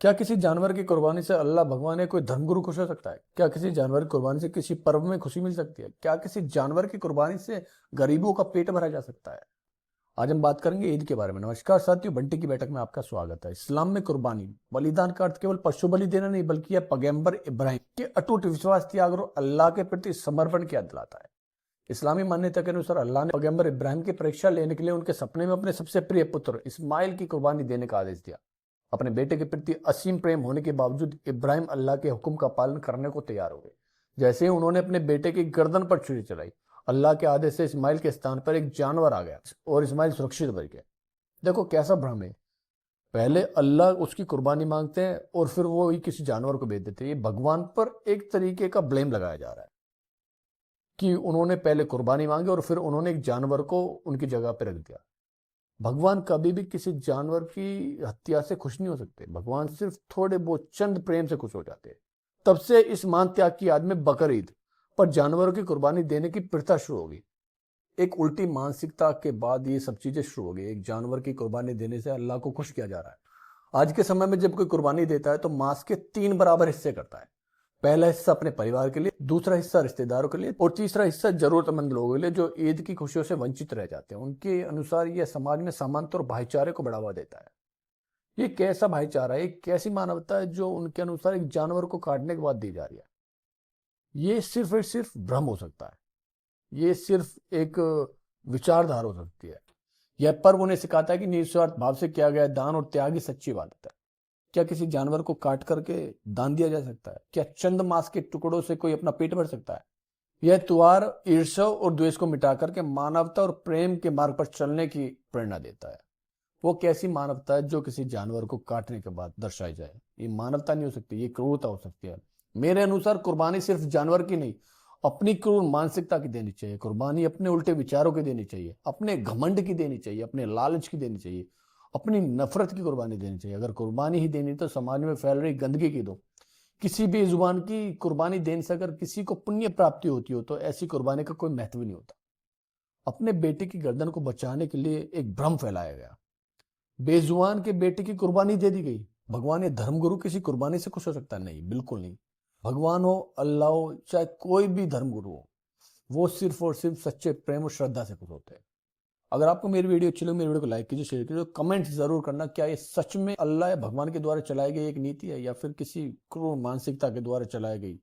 क्या किसी जानवर की कुर्बानी से अल्लाह भगवान या कोई धर्मगुरु खुश हो सकता है? क्या किसी जानवर की कुर्बानी से किसी पर्व में खुशी मिल सकती है? क्या किसी जानवर की कुर्बानी से गरीबों का पेट भरा जा सकता है? आज हम बात करेंगे ईद के बारे में। नमस्कार साथियों, बंटी की बैठक में आपका स्वागत है। इस्लाम में कुर्बानी बलिदान का अर्थ केवल पशु बलि देना नहीं, बल्कि यह पैगंबर इब्राहिम के अटूट विश्वास, त्याग और अल्लाह के प्रति समर्पण की याद दिलाता है। इस्लामी मान्यता के अनुसार अल्लाह ने पैगंबर इब्राहिम की परीक्षा लेने के लिए उनके सपने में अपने सबसे प्रिय पुत्र इस्माइल की कुर्बानी देने का आदेश दिया। अपने बेटे के प्रति असीम प्रेम होने के बावजूद इब्राहिम अल्लाह के हुक्म का पालन करने को तैयार हो गए। जैसे ही उन्होंने अपने बेटे की गर्दन पर छुरी चलाई, अल्लाह के आदेश से इस्माइल के स्थान पर एक जानवर आ गया और इस्माइल सुरक्षित बच गया। देखो कैसा भ्रम है। पहले अल्लाह उसकी कुर्बानी मांगते हैं और फिर वो ही किसी जानवर को भेज देते हैं। ये भगवान पर एक तरीके का ब्लेम लगाया जा रहा है कि उन्होंने पहले कुर्बानी मांगी और फिर उन्होंने एक जानवर को उनकी जगह पर रख दिया। भगवान कभी भी किसी जानवर की हत्या से खुश नहीं हो सकते। भगवान सिर्फ थोड़े बहुत चंद प्रेम से खुश हो जाते हैं। तब से इस मान त्याग की याद में बकर ईद पर जानवरों की कुर्बानी देने की प्रथा शुरू होगी। एक उल्टी मानसिकता के बाद ये सब चीजें शुरू हो गई। एक जानवर की कुर्बानी देने से अल्लाह को खुश किया जा रहा है। आज के समय में जब कोई कुर्बानी देता है तो मांस के 3 बराबर हिस्से करता है। पहला हिस्सा अपने परिवार के लिए, दूसरा हिस्सा रिश्तेदारों के लिए और तीसरा हिस्सा जरूरतमंद लोगों के लिए जो ईद की खुशियों से वंचित रह जाते हैं। उनके अनुसार यह समाज में समानता और भाईचारे को बढ़ावा देता है। ये कैसा भाईचारा है, एक कैसी मानवता है जो उनके अनुसार एक जानवर को काटने के बाद दी जा रही है? ये सिर्फ और सिर्फ भ्रम हो सकता है। ये सिर्फ एक विचारधारा हो सकती है। यह पर्व उन्हें सिखाता है कि निस्वार्थ भाव से किया गया दान और त्याग ही सच्ची इबादत है। क्या किसी जानवर को काट करके दान दिया जा सकता है? क्या चंद मांस के टुकड़ों से कोई अपना पेट भर सकता है? यह त्योहार ईर्ष्या और द्वेष को मिटा करके मानवता और प्रेम के मार्ग पर चलने की प्रेरणा देता है। वो कैसी मानवता है जो किसी जानवर को काटने के बाद दर्शाई जाए? ये मानवता नहीं हो सकती, ये क्रूरता हो सकती है। मेरे अनुसार कुर्बानी सिर्फ जानवर की नहीं, अपनी क्रूर मानसिकता की देनी चाहिए। कुर्बानी अपने उल्टे विचारों की देनी चाहिए, अपने घमंड की देनी चाहिए, अपने लालच की देनी चाहिए, अपनी नफरत की कुर्बानी देनी चाहिए। अगर कुर्बानी ही देनी तो समाज में फैल रही गंदगी की दो। किसी भी जुबान की कुर्बानी देने से अगर किसी को पुण्य प्राप्ति होती हो तो ऐसी कुर्बानी का कोई महत्व नहीं होता। अपने बेटे की गर्दन को बचाने के लिए एक भ्रम फैलाया गया। बेजुबान के बेटे की कुर्बानी दे दी गई। भगवान या धर्मगुरु किसी कुर्बानी से खुश हो सकता है? नहीं, बिल्कुल नहीं। भगवान हो, अल्लाह हो, चाहे कोई भी धर्मगुरु हो, वो सिर्फ और सिर्फ सच्चे प्रेम और श्रद्धा से खुश होते हैं। अगर आपको मेरी वीडियो अच्छी लगी, मेरी वीडियो को लाइक कीजिए, शेयर कीजिए, कमेंट जरूर करना। क्या ये सच में अल्लाह या भगवान के द्वारा चलाई गई एक नीति है या फिर किसी क्रूर मानसिकता के द्वारा चलाई गई